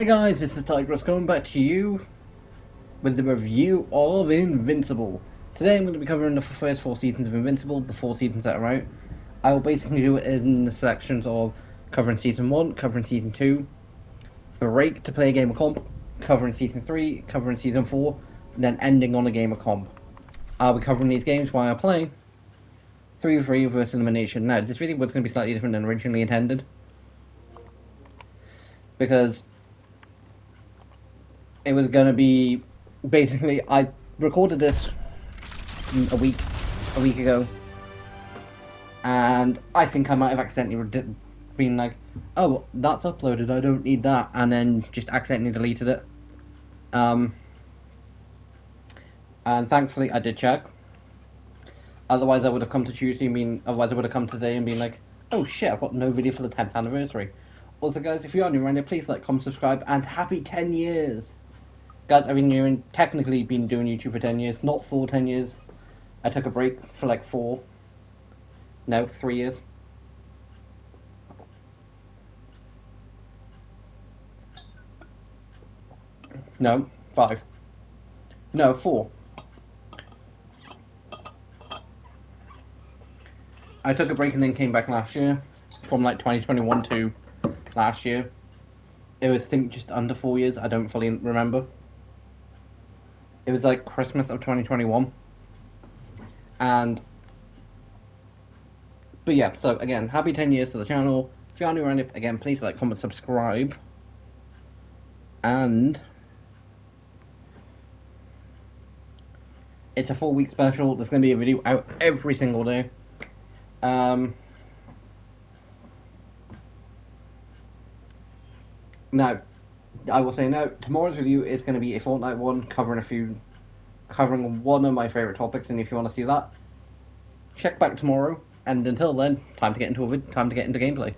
Hey guys, this is Tigress coming back to you with the review of Invincible. Today I'm going to be covering the first 4 seasons of Invincible, the 4 seasons that are out. I will basically do it in the sections of covering Season 1, covering Season 2, break to play a game of comp, covering Season 3, covering Season 4, and then ending on a game of comp. I'll be covering these games while I play 3v3 versus elimination. Now, this video was going to be slightly different than originally intended, because it was going to be basically I recorded this a week ago, and I think I might have accidentally been like, "Oh, that's uploaded. I don't need that," and then just accidentally deleted it. And thankfully, I did check. Otherwise, I would have come to Tuesday. Otherwise, I would have come today and been like, "Oh shit, I've got no video for the 10th anniversary." Also, guys, if you are new around here, please like, comment, subscribe, and happy 10 years. Guys, I've been technically been doing YouTube for 10 years, not full 10 years. I took a break for like 3 years. No, 5. No, 4. I took a break and then came back last year, from like 2021 to last year. It was, I think, just under 4 years. I don't fully remember. It was like Christmas of 2021. But yeah, so again, happy 10 years to the channel. If you are new around it, again, please like, comment, subscribe. And it's a 4-week special. There's going to be a video out every single day. Now, I will say now, tomorrow's review is going to be a Fortnite one, covering one of my favourite topics, and if you want to see that, check back tomorrow. And until then, time to get into gameplay.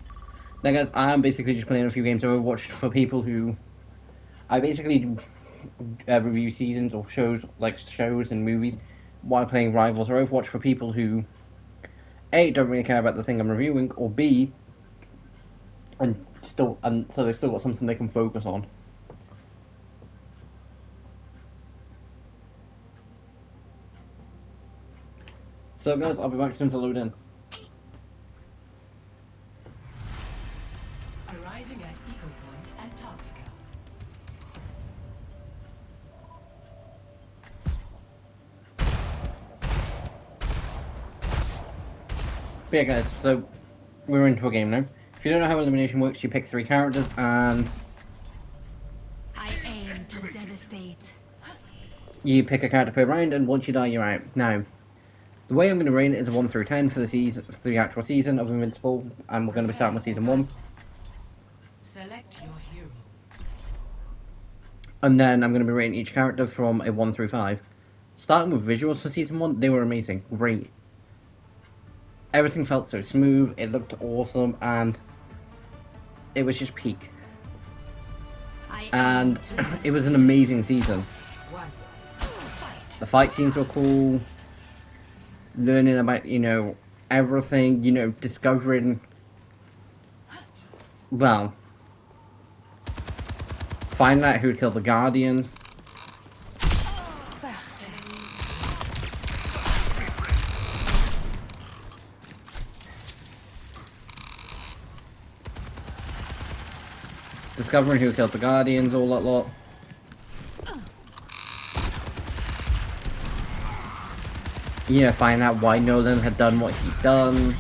Now, guys, I am basically just playing a few games of Overwatch for people who I basically review seasons or shows and movies while playing Rivals or Overwatch for people who A, don't really care about the thing I'm reviewing, or B, so they've still got something they can focus on. So guys, I'll be back soon to load in. Arriving at Eco Point, Antarctica. But yeah, guys, so we're into a game now. If you don't know how elimination works, you pick 3 characters and I aim to devastate. you pick a character per round, and once you die, you're out. Now, the way I'm going to rate it is a 1 through 10 for the actual season of Invincible, and we're going to be starting with Season 1. Select your hero. And then I'm going to be rating each character from a 1 through 5. Starting with visuals for Season 1, they were amazing. Great. Everything felt so smooth, it looked awesome, and it was just peak. And it was an amazing season. The fight scenes were cool. Learning about, everything, discovering, well, finding out who killed the Guardian. Discovering who killed the Guardians, all that lot. Finding out why Nolan had done what he'd done.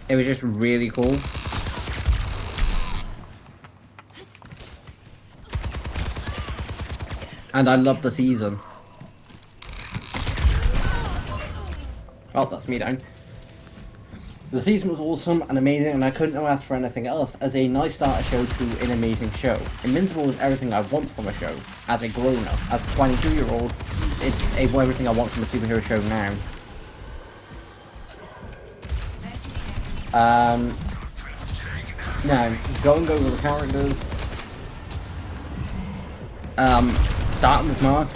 It was just really cool. And I loved the season. Oh, that's me down. The season was awesome and amazing, and I couldn't have asked for anything else as a nice starter show to an amazing show. Invincible was everything I want from a show, as a grown-up. As a 22-year-old, it's everything I want from a superhero show now. Now, going over the characters. Starting with Mark.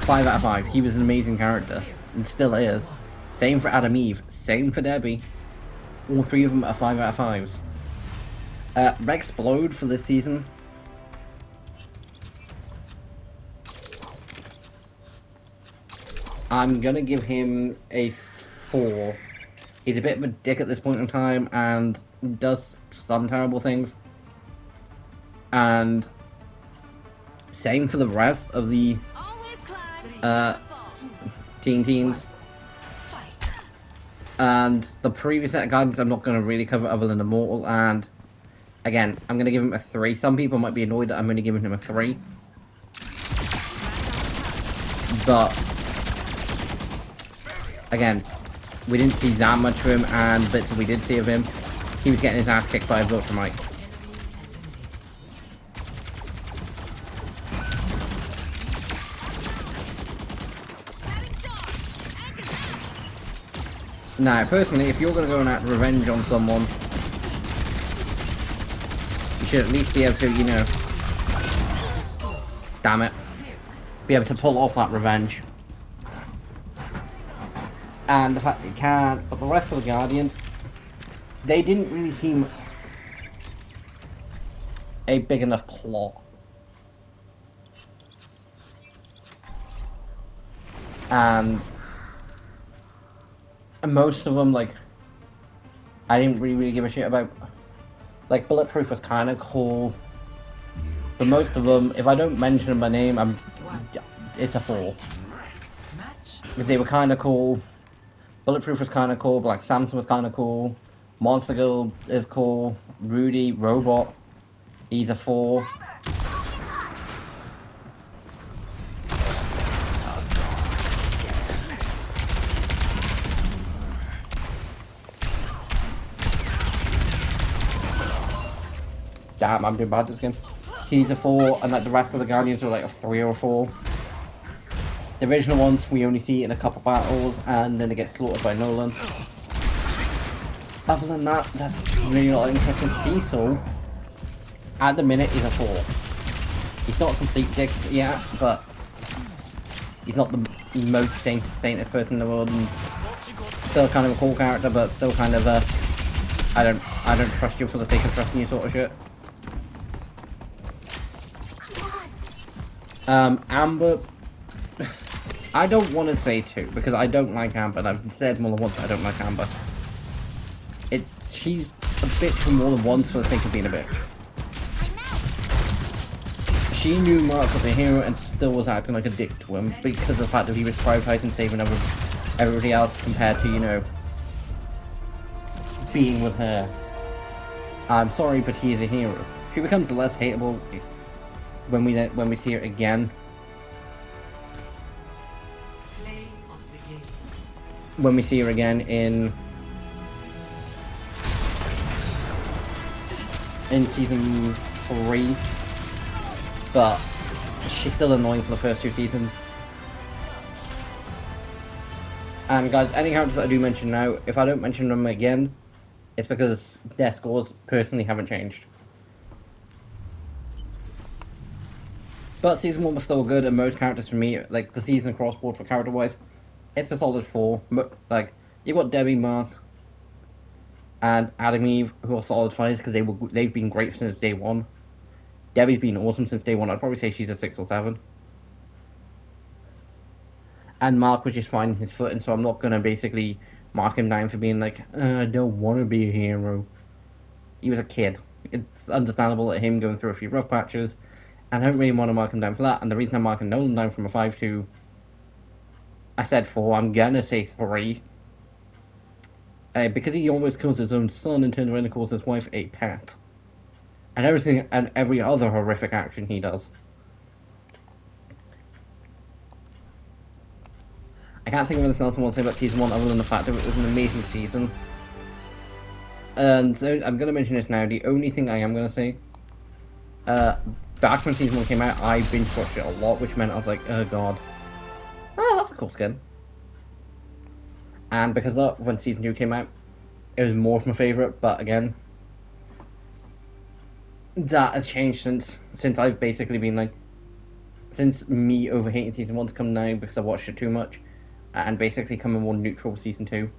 5 out of 5. He was an amazing character, and still is. Same for Adam Eve, same for Debbie. All three of them are 5 out of 5s. Rexplode for this season. I'm gonna give him a 4. He's a bit of a dick at this point in time and does some terrible things. And same for the rest of the teens. And the previous set of guidance I'm not going to really cover other than Immortal, and again, I'm going to give him a 3. Some people might be annoyed that I'm only giving him a 3. But again, we didn't see that much of him, and bits that we did see of him, he was getting his ass kicked by a vote for Mike. Now, personally, if you're going to go and act revenge on someone, you should at least be able to, you know, damn it, be able to pull off that revenge. And the fact that you can't, but the rest of the Guardians, they didn't really seem a big enough plot. And most of them, like, I didn't really give a shit about. Like, Bulletproof was kind of cool, but most of them, if I don't mention them by name, it's a 4. Because they were kind of cool. Bulletproof was kind of cool, Black Samson was kind of cool, Monster Girl is cool, Rudy, Robot, he's a 4. Damn, I'm doing bad this game. He's a 4, and like the rest of the Guardians are like a 3 or a 4. The original ones we only see in a couple battles, and then they get slaughtered by Nolan. Other than that, that's really not interesting. Cecil, at the minute, is a 4. He's not a complete dick yet, but he's not the most saintest person in the world, and still kind of a cool character, but still kind of a I don't trust you for the sake of trusting you sort of shit. Amber, I don't want to say 2 because I don't like Amber, and I've said more than once I don't like Amber. She's a bitch for more than once for the sake of being a bitch. She knew Mark was a hero and still was acting like a dick to him because of the fact that he was prioritizing saving everybody else compared to, you know, being with her. I'm sorry, but he is a hero. She becomes less hateable when we see her again. When we see her again in season 3, but she's still annoying for the first 2 seasons. And guys, any characters that I do mention now, if I don't mention them again, it's because their scores personally haven't changed. But season 1 was still good, and most characters for me, like the season across board for character wise, it's a solid 4. But like, you've got Debbie, Mark, and Adam Eve, who are solid 5s because they've been great since day 1. Debbie's been awesome since day 1. I'd probably say she's a 6 or 7. And Mark was just finding his footing, so I'm not gonna basically mark him down for being like, I don't want to be a hero. He was a kid. It's understandable that him going through a few rough patches, and I don't really want to mark him down for that. And the reason I'm marking Nolan down from a 5 to, I said 4, I'm gonna say 3. Because he almost kills his own son and turns around and calls his wife a pet. And everything and every other horrific action he does. I can't think of anything else I want to say about season 1 other than the fact that it was an amazing season. And so I'm going to mention this now. The only thing I am going to say, back when season 1 came out, I binge watched it a lot, which meant I was like, oh god. Oh, that's a cool skin. And because of that, when season 2 came out, it was more of my favourite, but again, that has changed since I've basically been like, since me overhating season 1's come now because I watched it too much, and basically coming more neutral with season 2.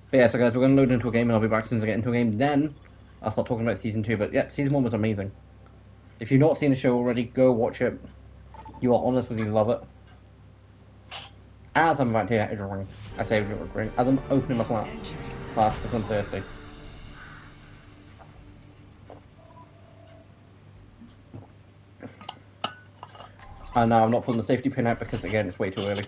But yeah, so guys, we're going to load into a game and I'll be back as soon as I get into a game. Then I'll start talking about season 2. But yeah, season 1 was amazing. If you've not seen the show already, go watch it. You will honestly love it. As I'm about to drink, I say drink, as I'm opening my flask because I'm thirsty. And now I'm not pulling the safety pin out because again, it's way too early.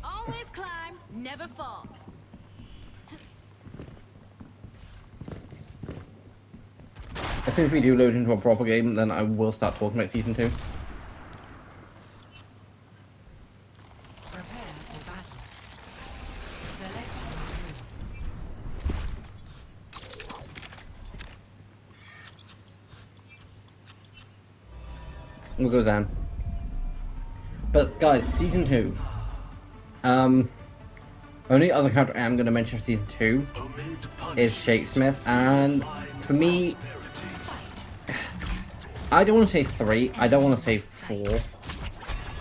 Always climb, never fall. As soon as we do load into a proper game, then I will start talking about season 2. Prepare for battle. Select We'll go down. But guys, season 2. Only other character I'm going to mention for season 2 is Shakesmith, and for me, I don't want to say 3, I don't want to say 4,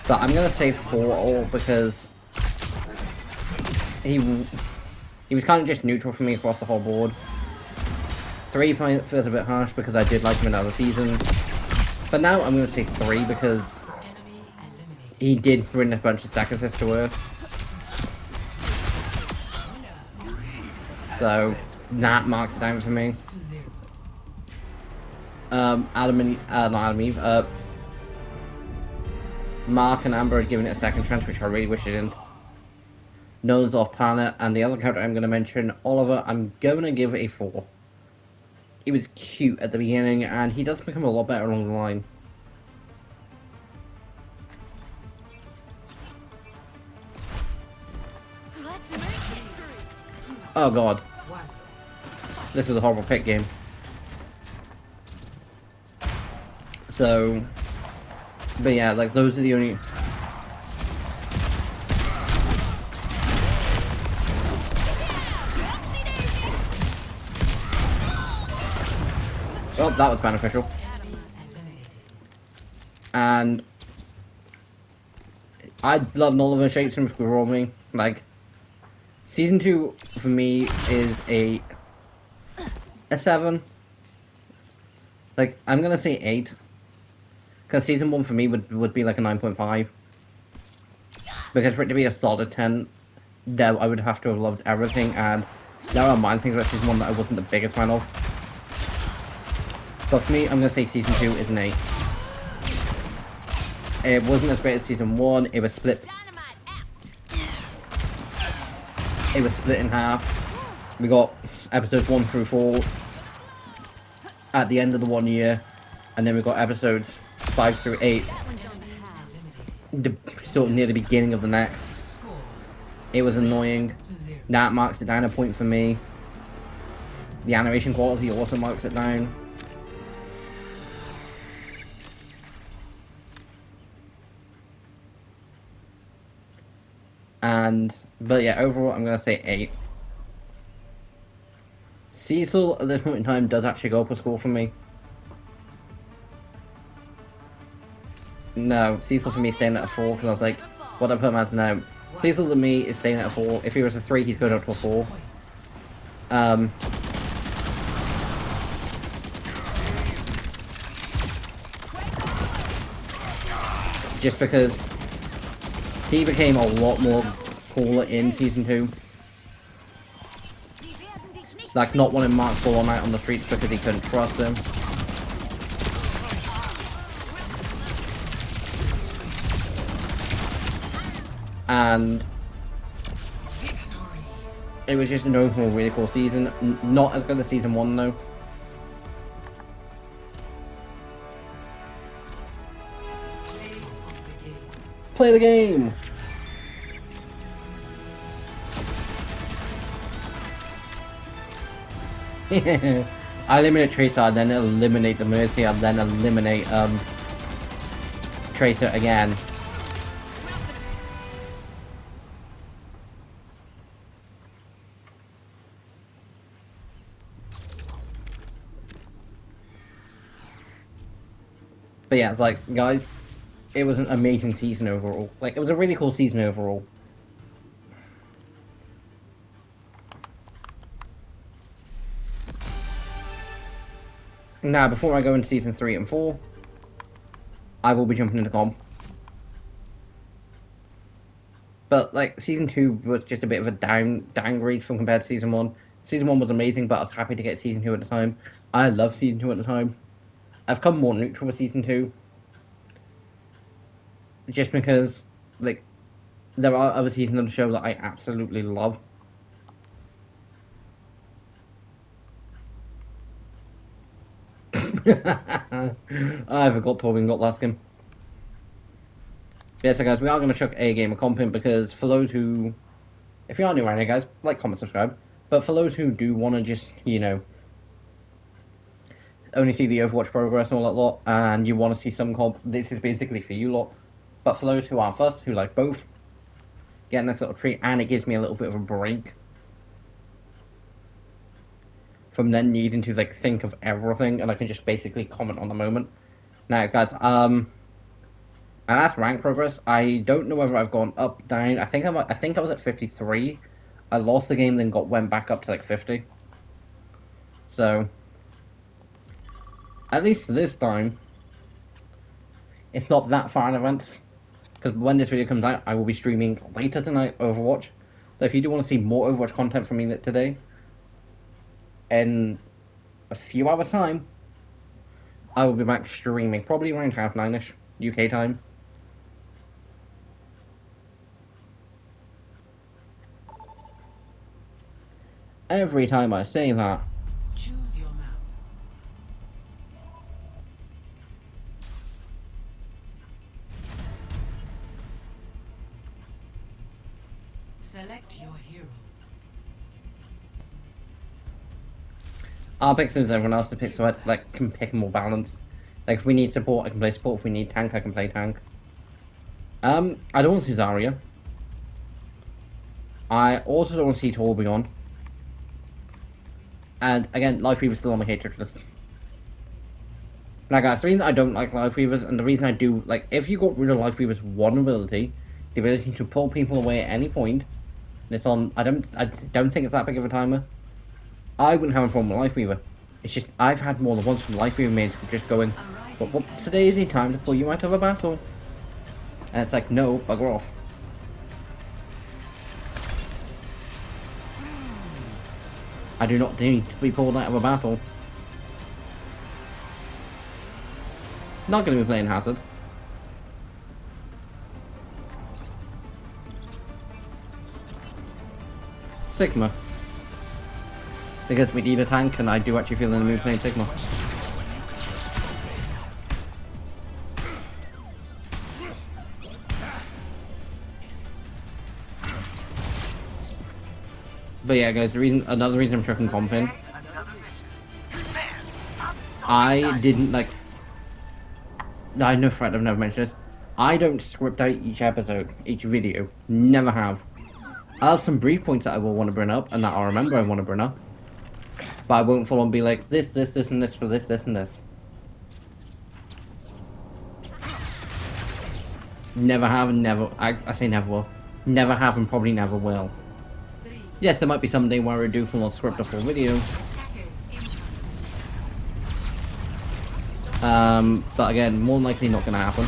but I'm going to say 4 all because he was kind of just neutral for me across the whole board. 3 feels a bit harsh because I did like him in other seasons, but now I'm going to say 3 because he did bring a bunch of sacrifices to Earth. So that marks it down for me. Adam and not Adam Eve. Mark and Amber had given it a second chance, which I really wish they didn't. Nolan's off planet, and the other character I'm going to mention, Oliver, I'm going to give a 4. He was cute at the beginning, and he does become a lot better along the line. Let's make history. Oh god. This is a horrible pick game. So, but yeah, like those are the only. Oh, that was beneficial. And I love Oliver Shakespeare for me. Like, season 2 for me is a 7. Like, I'm gonna say 8. Because season 1 for me would be like a 9.5. Because for it to be a solid 10, there I would have to have loved everything, and there are minor things about season 1 that I wasn't the biggest fan of. But for me, I'm gonna say season 2 is an 8. It wasn't as great as season 1, it was split. It was split in half. We got episodes 1 through 4 at the end of the 1 year, and then we got episodes 5 through 8 sort of near the beginning of the next. It was annoying. That marks it down a point for me. The animation quality also marks it down. But yeah, overall I'm gonna say 8. Cecil at this point in time does actually go up a score for me. No, Cecil for me is staying at a 4 because I was like, what I put him as now. Cecil to me is staying at a 4. If he was a 3, he's going up to a 4. Just because he became a lot more cooler in season 2. Like, not wanting Mark falling out on the streets because he couldn't trust him. And it was just an overall really cool season. Not as good as season 1 though. Play the game! I eliminate Tracer, I then eliminate the Mercy, I then eliminate Tracer again. But yeah, it's like, guys, it was an amazing season overall. Like, it was a really cool season overall. Now, before I go into season 3 and 4, I will be jumping into comp. But like season 2 was just a bit of a downgrade from compared to season 1. Season 1 was amazing, but I was happy to get season 2 at the time. I love season 2 at the time. I've come more neutral with season 2. Just because like there are other seasons of the show that I absolutely love. I forgot Torben got last game. Yeah, so guys, we are going to chuck a game of comp in because for those who, if you are new around here, guys, like, comment, subscribe. But for those who do want to just, you know, only see the Overwatch progress and all that lot, and you want to see some comp, this is basically for you lot. But for those who aren't fussed, who like both, getting this little treat, and it gives me a little bit of a break from then needing to like think of everything, and I can just basically comment on the moment. Now, guys, and that's rank progress. I don't know whether I've gone up, down. I think I was at 53. I lost the game, then went back up to like 50. So, at least this time, it's not that far in advance. Because when this video comes out, I will be streaming later tonight Overwatch. So if you do want to see more Overwatch content from me today, in a few hours' time, I will be back streaming, probably around 9:30ish UK time. Every time I say that, Choose your map. Select your hero. I'll pick as soon as everyone else to pick, so I like can pick more balance. Like if we need support, I can play support. If we need tank, I can play tank. I don't want to see Zarya. I also don't want to see Torbjorn. And again, Life Weaver's still on my hatred list. Now guys, the reason I don't like Life Weavers, and the reason I do, like, if you got rid of Life Weaver's one ability, the ability to pull people away at any point, and it's on, I don't think it's that big of a timer, I wouldn't have a problem with Life Weaver. It's just, I've had more than once from Life Weaver mates just going, but what's today's the time to pull you out of a battle? And it's like, no, bugger off. I do not need to be pulled out of a battle. Not going to be playing Hazard. Sigma. Because we need a tank, and I do actually feel in the mood playing Sigma. But yeah, guys, another reason I'm chucking comp in, I didn't like. I know, Fred, I've never mentioned this. I don't script out each episode, each video. Never have. I have some brief points that I will want to bring up, and that I remember I want to bring up. But I won't full on be like, this, and this for this, and this. Never have, and never. I say never will. Never have, and probably never will. Yes, there might be some day where I do full on script a full video. But again, more than likely not going to happen.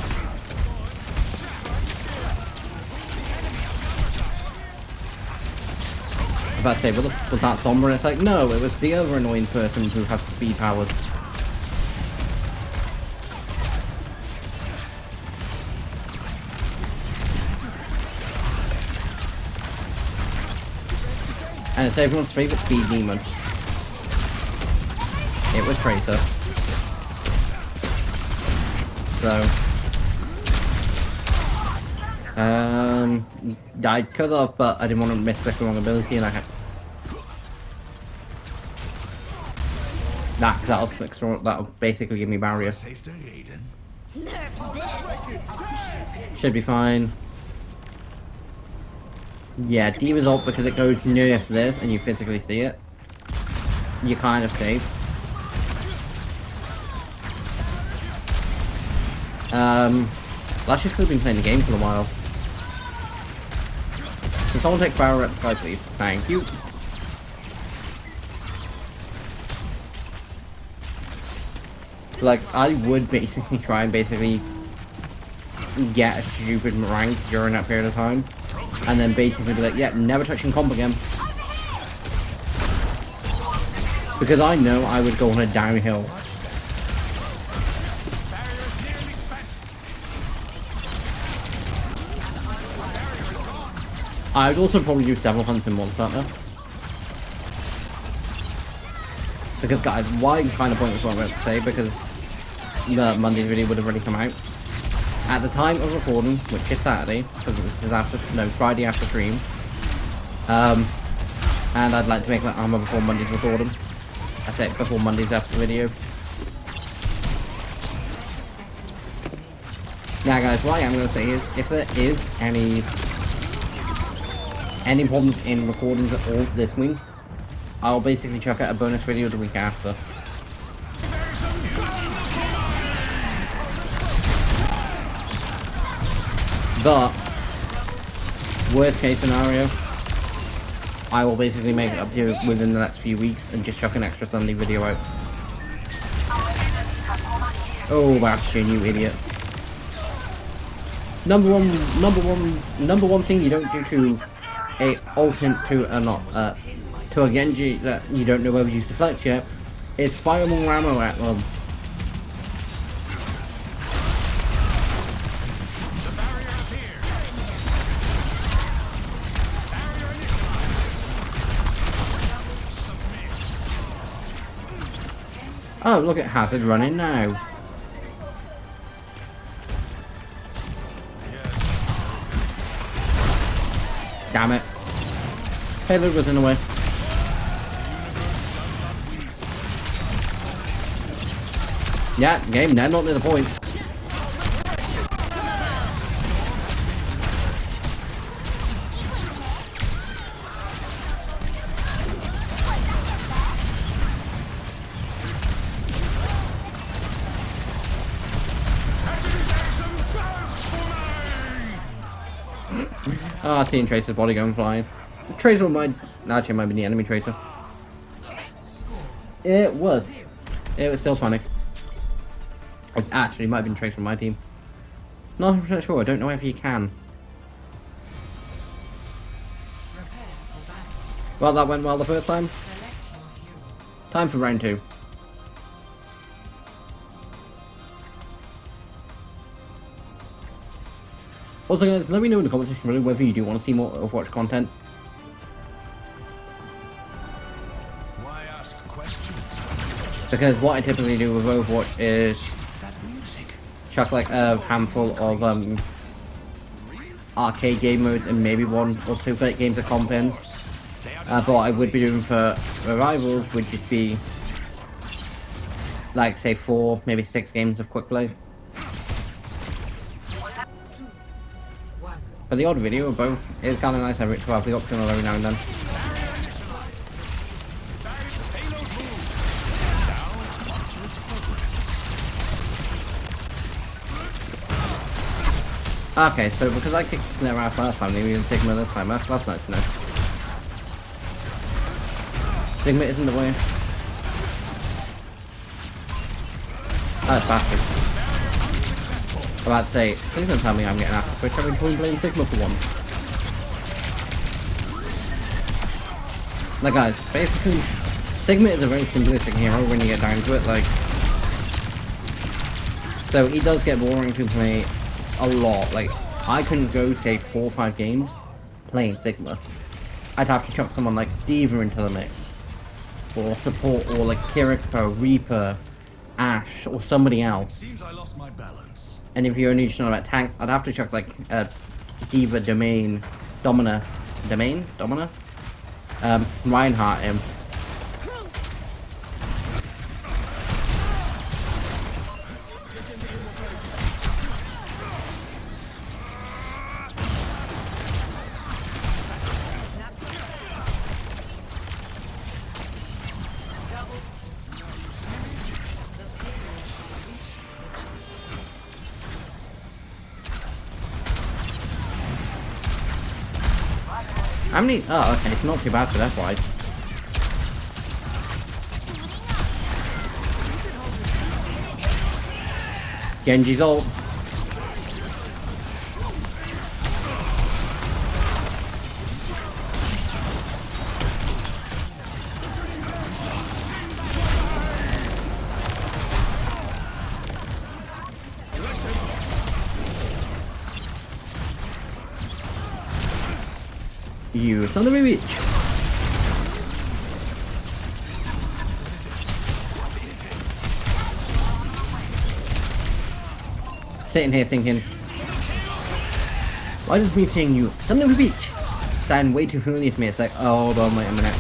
If I say, well, was that Sombra? And it's like, no, it was the other annoying person who has speed powers. And it's everyone's favourite speed demon. It was Tracer. So, I could have, but I didn't want to miss the wrong ability, and I had that'll basically give me barrier. Should be fine. Yeah, D-Re's ult, because it goes nerf this, and you physically see it. You're kind of safe. That's just because I've been playing the game for a while. Can someone take fire at the sky, please? Thank you. Like, I would basically try and basically get a stupid rank during that period of time, and then basically be like, yeah, never touching comp again. Because I know I would go on a downhill. I would also probably do several hunts in one starter. Because guys, why kind of pointless what I'm about to say, because the Monday's video would have already come out. At the time of recording, which is Saturday, because this is after, no, Friday after stream. And I'd like to make my armor before Monday's recording. I said before Monday's after video. Now guys, what I am going to say is, if there is any problems in recordings at all this week, I'll basically chuck out a bonus video the week after. But, worst case scenario, I will basically make it up to you within the next few weeks and just chuck an extra Sunday video out. Oh, Bastion, you idiot. Number one thing you don't do to a alternate to a Genji that you don't know whether to use deflect yet is fire more ammo at them. Oh, look at Hazard running now. Damn it. Payload was in the way. Yeah, game dead, not near the point. Ah, seeing Tracer's body going flying. Tracer might, actually it might be the enemy Tracer. It was still funny. It actually might have been Tracer from my team. Not 100% sure, I don't know if you can. Well, that went well the first time. Time for round 2. Also guys, let me know in the comment section below whether you do want to see more Overwatch content. Why ask questions? Because what I typically do with Overwatch is chuck like a handful of arcade game modes and maybe 1 or 2 plate games of comp in. But what I would be doing for rivals would just be like say 4, maybe 6 games of quick play. But the odd video of both is kind of nice to have the optional every now and then. Okay, so because I kicked Snare out last time, they didn't Sigma this time. That's nice to know. Sigma isn't the way. Oh, it's bastard. I'm about to say, please don't tell me I'm getting after Twitch. I've been playing Sigma for once. Like guys, basically, Sigma is a very simplistic hero when you get down to it. Like, so he does get boring to play a lot. Like, I couldn't go say 4 or 5 games playing Sigma. I'd have to chuck someone like Diva into the mix, or support, or like Kiriko, Reaper, Ash, or somebody else. Seems I lost my balance. And if you're only just know about tanks, I'd have to chuck like Diva, Domain, Domina, Reinhardt in. How many? Oh, okay, it's not too bad for that wise. Genji's ult. You son of a bitch. Sitting here thinking, why does me saying you son of a bitch sound way too familiar to me? It's like, oh, hold on, wait a minute.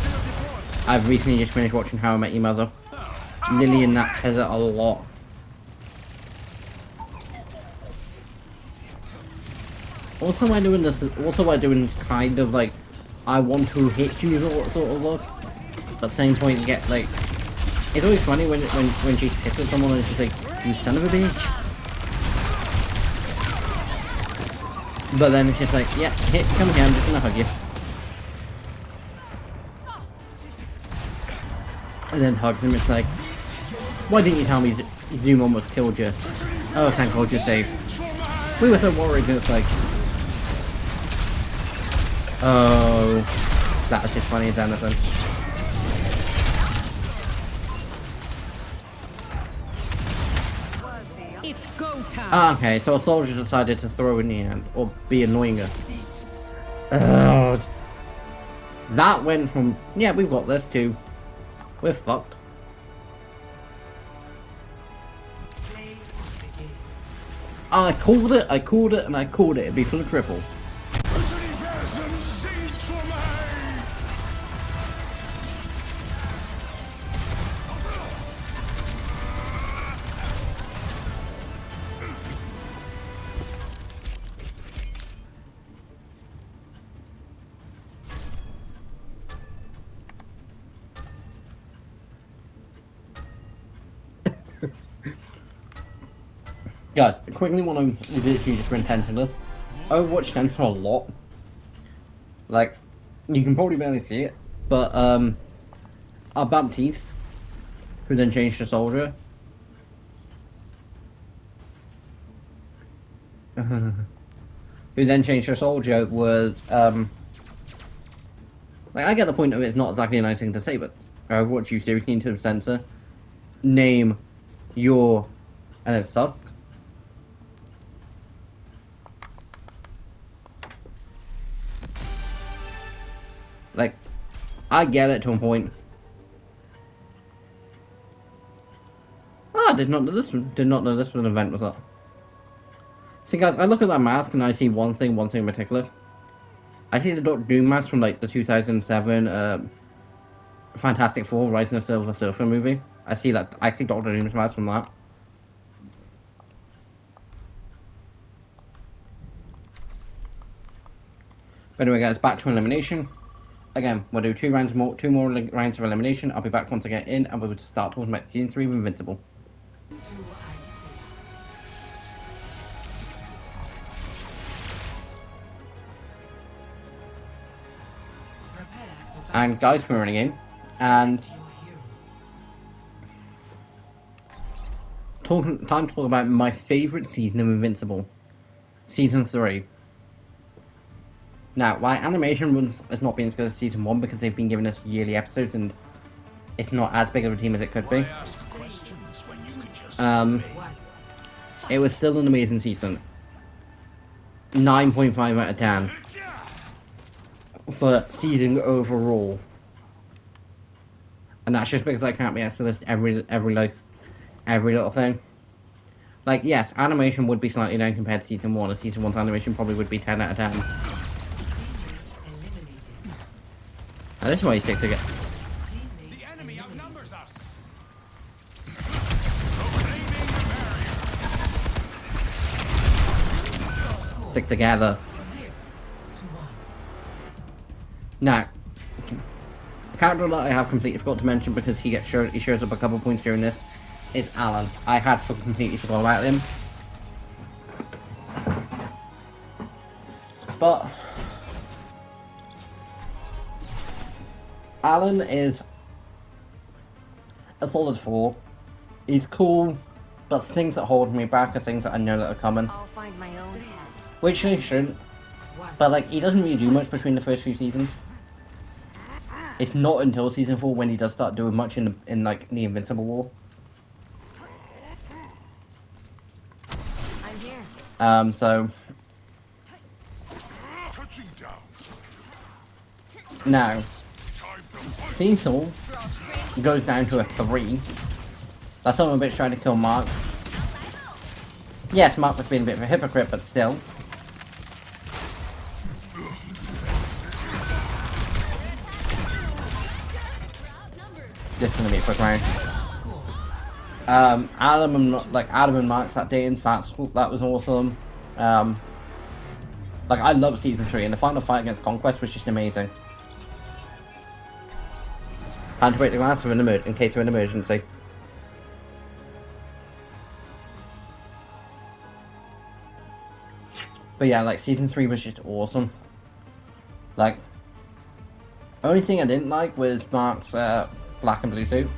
I've recently just finished watching How I Met Your Mother. Lily and that says it a lot. Also, by doing this kind of like, I want to hit you sort of look. But at the same point, you get like, it's always funny when she's pissed at someone and she's like, you son of a bitch. But then it's just like, yeah, come here, I'm just gonna hug you. And then hugs him, it's like, why didn't you tell me Zoom almost killed you? Oh, thank God you're safe. We were so worried, and it's like, oh, that was just funny as anything. It's go time. Ah, okay, so a soldier decided to throw in the end, or be annoying her. That went from, yeah, we've got this too, we're fucked. I called it, and I called it, it'd be full of triple. Guys, quickly want to literally just intend to this. Overwatch stands for a lot. Like, you can probably barely see it, but our Baptiste, who then changed to Soldier, was like, I get the point of it's not exactly a nice thing to say, but Overwatch, you seriously need to censor name your and it sucked. Like, I get it to a point. Ah, did not know this one. Did not know this was an event was up. See, guys, I look at that mask and I see one thing in particular. I see the Doctor Doom mask from like the 2007 Fantastic Four: Rising of the Silver Surfer movie. I see that. I see Doctor Doom's mask from that. But anyway, guys, back to elimination. Again, we'll do two more rounds of elimination. I'll be back once I get in, and we'll start talking about season 3 of Invincible. And guys, we're running in, and time to talk about my favourite season of Invincible, season 3. Now, why animation has not been as good as season 1 because they've been giving us yearly episodes and it's not as big of a team as it could be. It was still an amazing season. 9.5 out of 10 for season overall. And that's just because I can't be asked to list every little thing. Like, yes, animation would be slightly down compared to season 1, and season 1's animation probably would be 10 out of 10. And this is why you stick together. The enemy outnumbers us. Stick together. Now, the character that I have completely forgot to mention because he shows up a couple points during this is Alan. I had completely forgot about him. But Alan is a solid 4. He's cool, but things that hold me back are things that I know that are coming. I'll find my own path. Which they shouldn't. But like, he doesn't really do much between the first few seasons. It's not until season 4 when he does start doing much in like the Invincible War. I'm here. So Touching down. now Time to fight. Cecil goes down to a 3. That's some of a bitch trying to kill Mark. Yes, Mark was being a bit of a hypocrite, but still. This is gonna be a quick round. Adam and Mark's that day in that was awesome. Like I love season 3, and the final fight against Conquest was just amazing. Had to break the glass in case of an emergency. But yeah, like season 3 was just awesome. Like, only thing I didn't like was Mark's black and blue suit.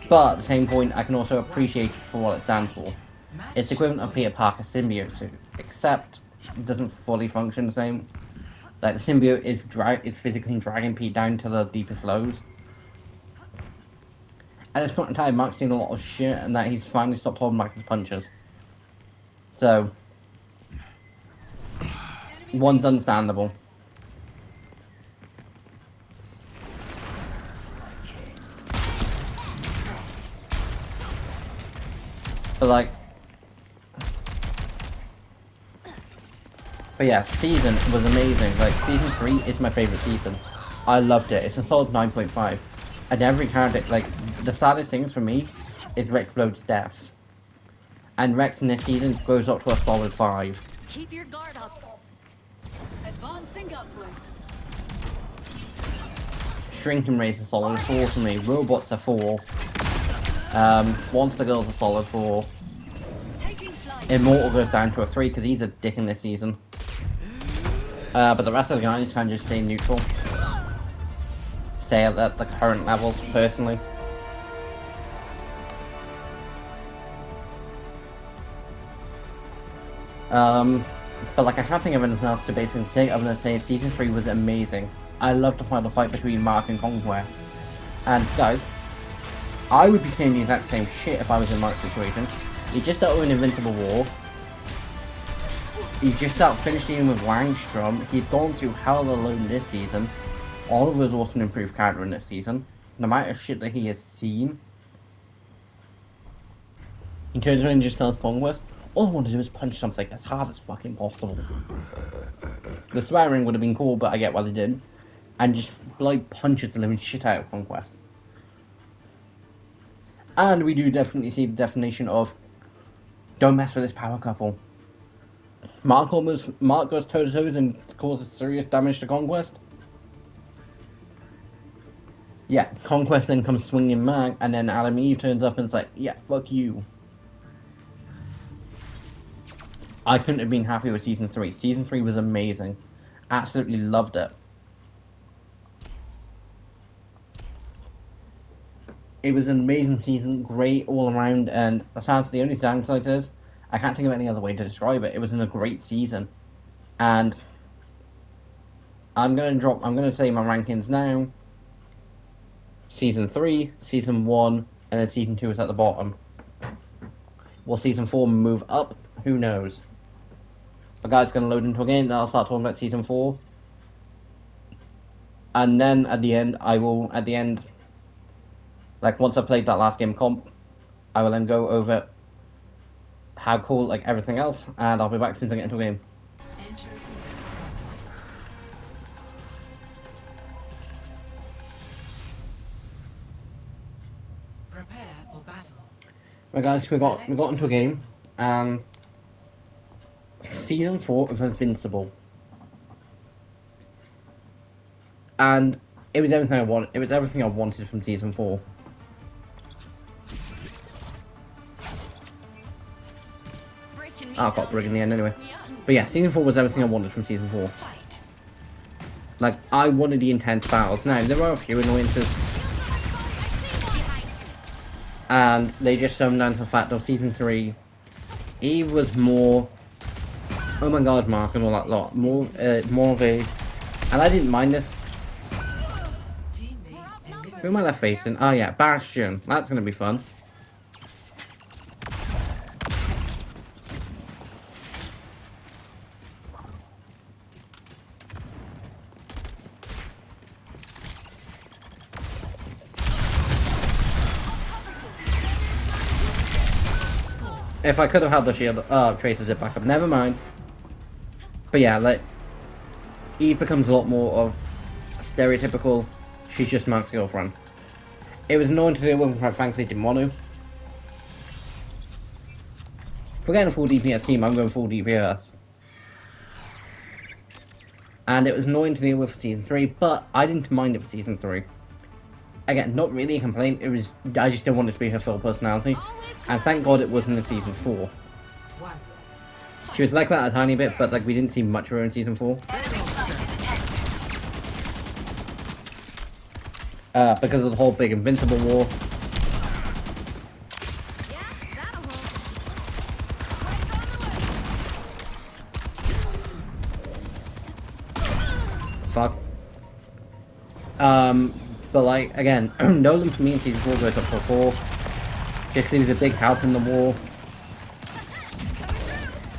But at the same point, I can also appreciate it for what it stands for. It's equivalent of Peter Parker's symbiote suit, except it doesn't fully function the same. Like the symbiote is physically dragging Pete down to the deepest lows. At this point in time, Mark's seen a lot of shit, and that he's finally stopped holding back his punches. So, one's understandable. But yeah, season was amazing. Like, season 3 is my favourite season. I loved it. It's a solid 9.5. And every character, like, the saddest things for me is Rex Blode's deaths. And Rex in this season goes up to a solid 5. Keep your guard up. Advancing upward. Shrinking Race is a solid 4 for me. Robots are 4. Monster Girl's a solid 4. Taking flight. Immortal goes down to a 3 because he's a dick in this season. But the rest of the guys kind of just stay neutral. Stay at the current levels, personally. But like I can't think of anything else to basically say other than say season 3 was amazing. I loved the final fight between Mark and Conquest. And guys, I would be saying the exact same shit if I was in Mark's situation. He just out of an Invincible War. He's just out finishing with Langstrom. He's gone through hell alone this season. Oliver's also an improved character in this season. No matter shit that he has seen. He turns around and just tells Conquest, all I want to do is punch something as hard as fucking possible. The swearing would have been cool, but I get why they did. And just like punches the living shit out of Conquest. And we do definitely see the definition of don't mess with this power couple. Mark goes toe to toes and causes serious damage to Conquest. Yeah, Conquest then comes swinging back, and then Adam Eve turns up and is like, yeah, fuck you. I couldn't have been happy with season 3. Season 3 was amazing. Absolutely loved it. It was an amazing season, great all around, and the only downside is, I can't think of any other way to describe it. It was in a great season. And I'm gonna say my rankings now. Season 3, Season 1, and then Season 2 is at the bottom. Will Season 4 move up? Who knows? A guy's gonna load into a game, then I'll start talking about Season 4. And then at the end, like once I've played that last game comp, I will then go over how cool, like everything else, and I'll be back as soon as I get into a game. Enter the metropolis. Prepare for battle. Right guys, we got into a game, and Season 4 of Invincible. And it was everything I wanted. It was everything I wanted from Season 4. I got Brig in the end anyway. But yeah, Season 4 was everything I wanted from Season 4. Fight. Like, I wanted the intense battles. Now, there are a few annoyances, and they just come down to the fact of Season 3, Eve was more, oh my god, Mark, and all that lot, more of a, and I didn't mind this. Who am I left facing? Oh yeah, Bastion, that's gonna be fun. If I could have had the shield, traces it back up. Never mind. But yeah, like, Eve becomes a lot more of stereotypical. She's just Mark's girlfriend. It was annoying to deal with, quite frankly, didn't want to. If we're getting a full DPS team, I'm going full DPS. And it was annoying to deal with for Season 3, but I didn't mind it for Season 3. Again, not really a complaint, it was, I just didn't want it to be her full personality. And thank God it wasn't in Season 4. She was like that a tiny bit, but like we didn't see much of her in Season 4. Because of the whole big Invincible war. Fuck. But like, again, Nolan for me in Season 4 goes up for 4. Just because he was a big help in the war.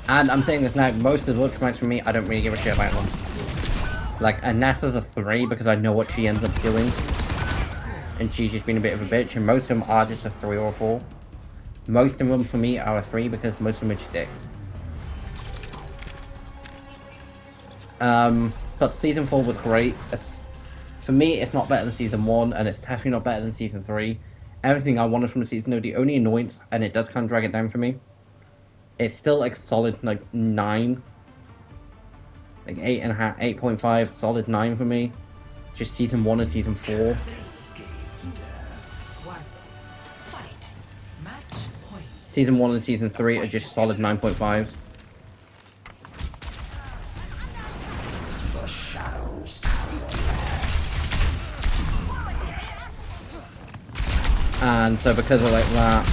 And I'm saying this now, most of the ultimates for me, I don't really give a shit about them. Like, Anessa's a 3 because I know what she ends up doing. And she's just been a bit of a bitch, and most of them are just a 3 or a 4. Most of them for me are a 3 because most of them are sticks. But Season 4 was great. For me, it's not better than Season 1, and it's definitely not better than Season 3. Everything I wanted from the season, though, the only annoyance, and it does kind of drag it down for me, it's still like solid, like, 9. Like 8.5, 8.5, solid 9 for me. Just Season 1 and Season 4. Season 1 and Season 3 are just solid 9.5s. And so because of like that,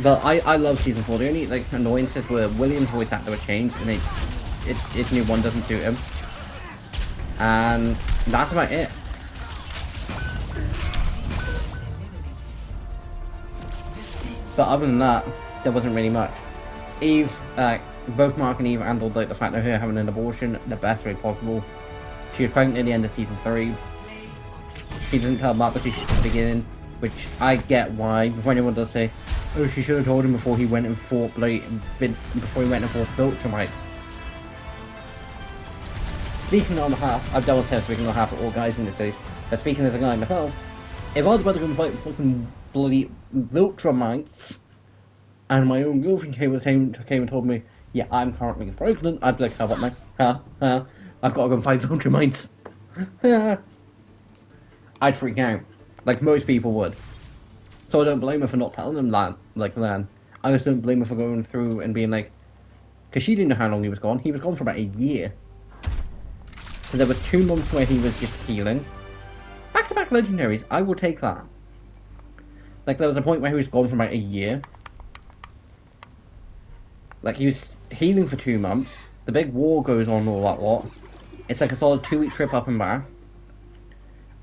but I love Season 4. The only like annoyances were William's voice actor was changed, and its new one doesn't suit him, and that's about it. But other than that, there wasn't really much. Eve, both Mark and Eve handled like the fact of her having an abortion the best way possible. She was pregnant at the end of Season 3. She didn't tell Mark because she's at the beginning, which I get why. Before anyone does say, oh, she should have told him before he went and fought before he went and fought Viltrumite. Speaking on behalf, I've double said speaking on behalf of all guys in this case, but speaking as a guy myself, if I was about to go and fight fucking bloody Viltrumites, and my own girlfriend came and told me, yeah, I'm currently pregnant, I'd be like, how about me? I've got to go and fight Viltrumites. I'd freak out, like most people would. So I don't blame her for not telling them that, like then. I just don't blame her for going through and being like, because she didn't know how long he was gone. He was gone for about a year. So there were 2 months where he was just healing. Back-to-back legendaries, I will take that. Like there was a point where he was gone for about a year. Like he was healing for 2 months. The big war goes on all that lot. It's like a solid 2-week trip up and back.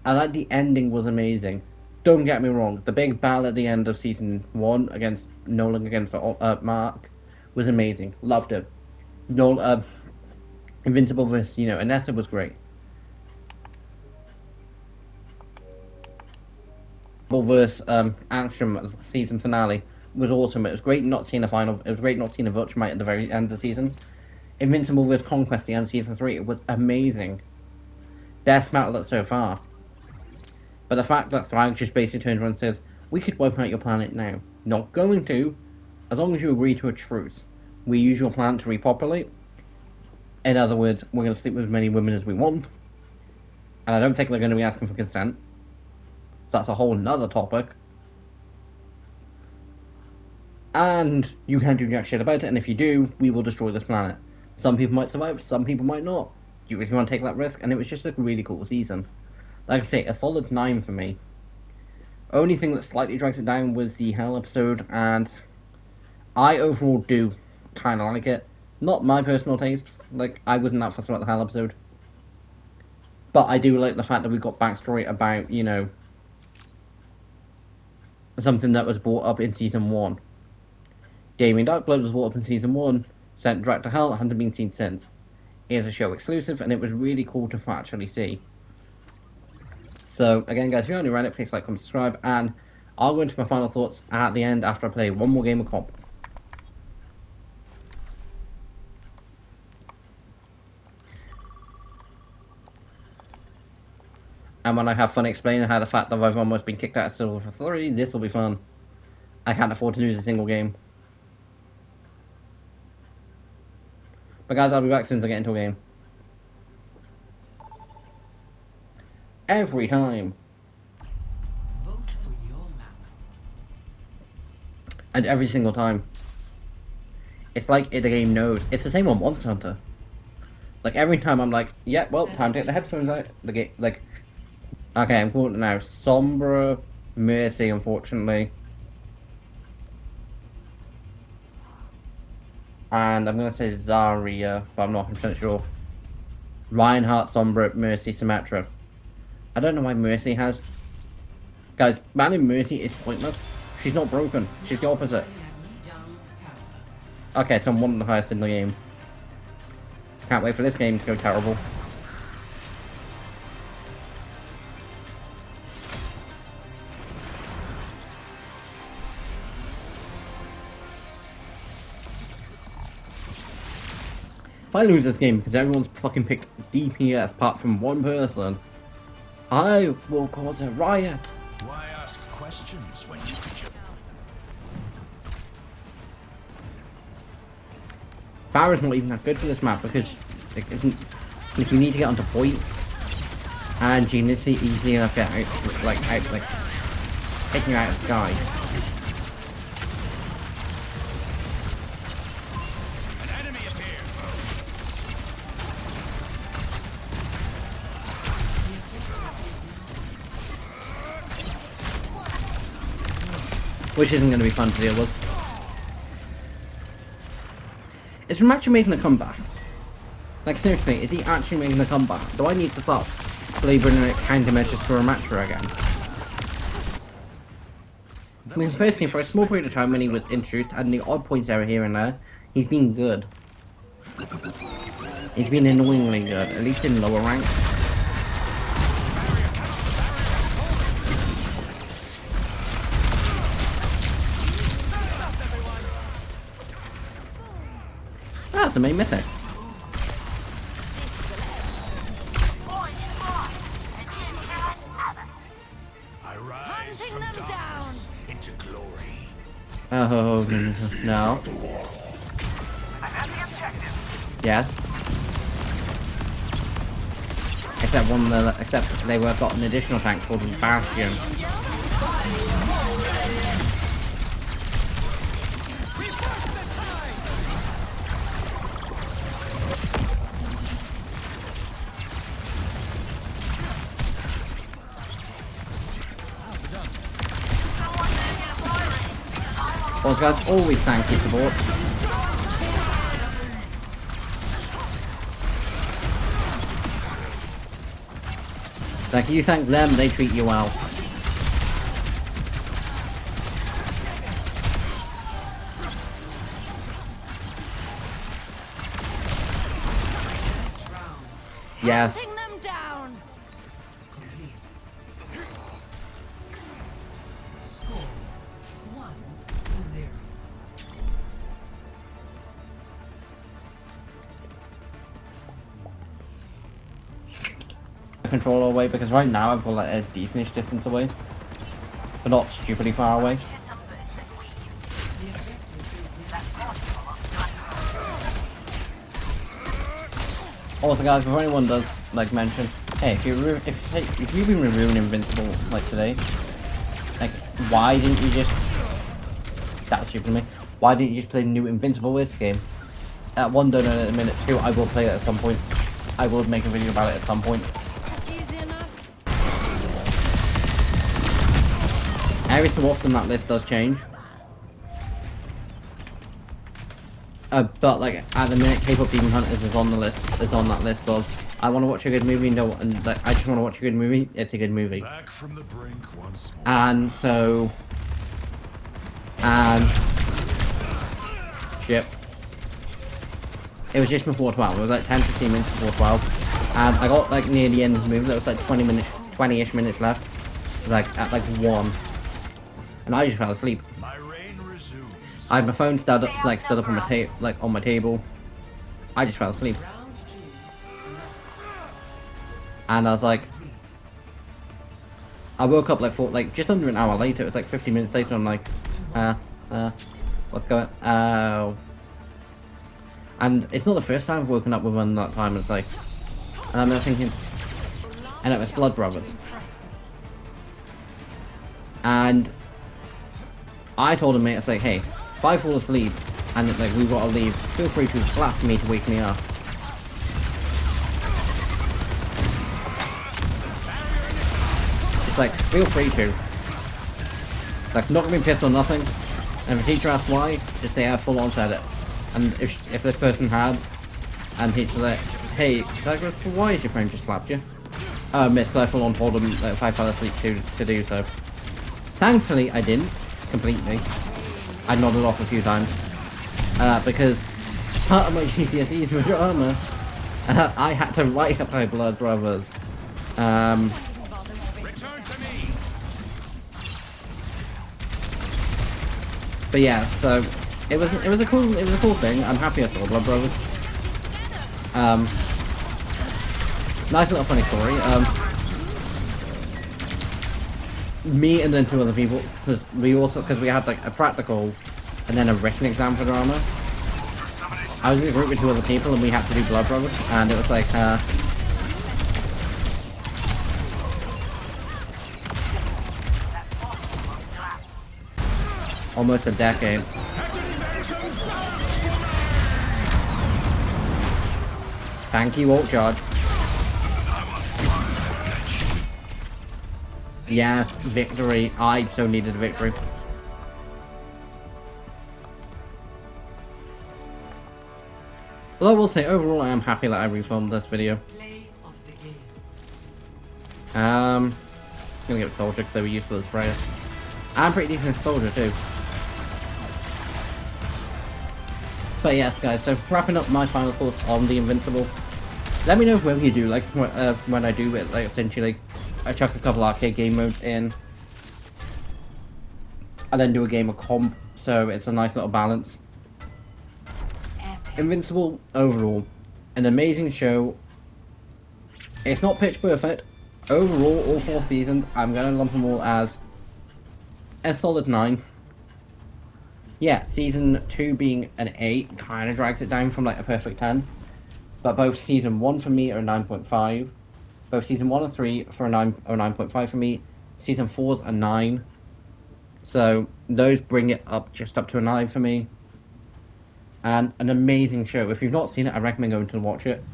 And like the ending was amazing. Don't get me wrong, the big battle at the end of Season 1 against Nolan against Mark was amazing. Loved it. Invincible vs, Anessa was great. Versus Angstrom as the season finale was awesome. It was great not seeing a final. It was great not seeing a Viltrumite at the very end of the season. Invincible vs Conquest at the end of Season 3, it was amazing. Best battle so far. But the fact that Thrag just basically turns around and says, we could wipe out your planet now. Not going to, as long as you agree to a truce. We use your planet to repopulate. In other words, we're going to sleep with as many women as we want. And I don't think they're going to be asking for consent. So that's a whole nother topic. And you can't do jack shit about it, and if you do, we will destroy this planet. Some people might survive, some people might not. Do you really want to take that risk? And it was just a really cool season. Like I say, a solid 9 for me. Only thing that slightly drags it down was the Hell episode, and I overall do kind of like it. Not my personal taste, like, I wasn't that fussed about the Hell episode. But I do like the fact that we got backstory about, you know, something that was brought up in Season 1. Damien Darkblood was brought up in Season 1, sent direct to Hell, hasn't been seen since. It is a show exclusive, and it was really cool to actually see. So, again guys, if you're new around it, please like, comment, subscribe, and I'll go into my final thoughts at the end after I play one more game of comp. And when I have fun explaining how the fact that I've almost been kicked out of Silver for 3, this will be fun. I can't afford to lose a single game. But guys, I'll be back as soon as I get into a game. Every time. Vote for your map. And every single time. It's like the game knows. It's the same on Monster Hunter. Like every time I'm like, yeah, well, time to get the headphones out. The game, like, okay, I'm calling it now. Sombra, Mercy, unfortunately. And I'm gonna say Zarya, but I'm not 100% sure. Reinhardt, Sombra, Mercy, Symmetra. I don't know why Mercy has. Guys, banning Mercy is pointless. She's not broken. She's the opposite. Okay, so I'm one of the highest in the game. Can't wait for this game to go terrible. If I lose this game because everyone's fucking picked DPS apart from one person, I will cause a riot. Why ask questions when you could just... Farah's not even that good for this map because it isn't. Like, you need to get onto point, and you need to see easy enough get out, like taking you out of the sky. An enemy appeared. Which isn't going to be fun to deal with. Is Remacha making a comeback? Like seriously, is he actually making a comeback? Do I need to stop labouring at countermeasures for Remacha again? Because personally, for a small period of time when he was introduced and the odd points error here and there, he's been good. He's been annoyingly good, at least in lower ranks. That's the main mythic. I rise from darkness into glory. Oh, no. Yes. Except they were got an additional tank called Bastion. Well, guys, always thank you support. Like, you thank them, they treat you well. Yes. Hunting them down. Complete. Score 1-0. Controller away because right now I've got like a decentish distance away, but not stupidly far away. Also, guys, if anyone does like mention, hey, if you've been reviewing Invincible like today, like why didn't you just? That was stupid of me. Why didn't you just play the new Invincible list game? One, don't know in a minute. Two, I will play it at some point. I will make a video about it at some point. Easy enough. Every so often that list does change. But like at the minute, K-pop Demon Hunters is on the list. Is on that list of I want to watch a good movie. No, and like, I just want to watch a good movie. It's a good movie. Back from the brink once more. And so, and shit. It was just before 12. It was like 10-15 minutes before 12. And I got like near the end of the movie. There was like 20-ish minutes left. Like at like 1. And I just fell asleep. My reign resumes. I had my phone stood up on my on my table. I just fell asleep. Round two. Loss. And I was like, I woke up like just under an hour later. It was like 50 minutes later. I'm like, what's going? Oh. And it's not the first time I've woken up with one that time. It's like, and I'm thinking, and it was Blood Brothers. And I told him, mate, it's like, hey, if I fall asleep and like we've got to leave, feel free to slap me to wake me up. It's like, feel free to. Like, not gonna be pissed or nothing. And if the teacher asks why, just say I full on said it. And if this person had, and teacher like, hey, why is your friend just slapped you? Miss, I full on told him that if I fell asleep to do so. Thankfully, I didn't completely. I nodded off a few times because part of my GCSEs were drama. I had to write up my Blood Brothers. Return to me. But yeah, so it was a cool thing. I'm happy I saw Blood Brothers. Nice little funny story. Me and then 2 other people, because we had like a practical and then a written exam for drama. I was in a group with 2 other people and we had to do Blood Brothers, and it was like almost a decade. Thank you, Walt Charge. Yes, victory. I so needed a victory. Well, I will say, overall, I am happy that I refilmed this video. Play of the game. I'm gonna give it Soldier because they were useful as Freya. I'm pretty decent as Soldier too. But yes, guys, so wrapping up my final thoughts on the Invincible. Let me know when you do, like, when I do it, like, essentially, like, I chuck a couple arcade game modes in. And then do a game of comp, so it's a nice little balance. Invincible, overall, an amazing show. It's not pitch perfect. Overall, all 4 seasons, I'm going to lump them all as a solid 9. Yeah, season 2 being an 8 kind of drags it down from like a perfect 10. But both season 1 for me are 9.5. Both season 1 and 3 for a 9.5 for me. Season 4's a 9. So those bring it up just up to a 9 for me. And an amazing show. If you've not seen it, I recommend going to watch it.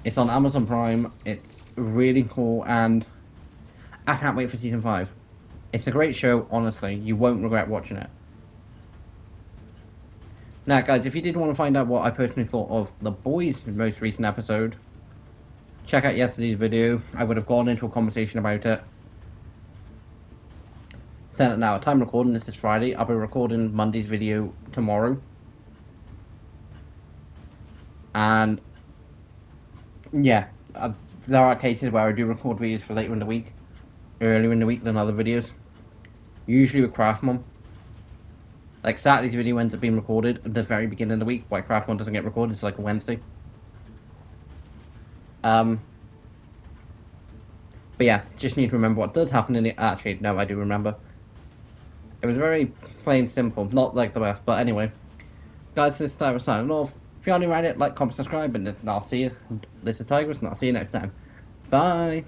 It's on Amazon Prime. It's really cool, and I can't wait for season 5. It's a great show, honestly. You won't regret watching it. Now, guys, if you did want to find out what I personally thought of The Boys' most recent episode, check out yesterday's video. I would have gone into a conversation about it. Send it now. Time recording, this is Friday. I'll be recording Monday's video tomorrow. And, yeah, there are cases where I do record videos for later in the week, earlier in the week than other videos. Usually with Craftmon. Like, Saturday's video ends up being recorded at the very beginning of the week, while Craftmon doesn't get recorded until like a Wednesday. But yeah, just need to remember what does happen in the... Actually, no, I do remember. It was very plain simple, not like the best, but anyway. Guys, this is Tyler signing off. If you're new around it, like, comment, subscribe, and I'll see you. This is Tigress, and I'll see you next time. Bye!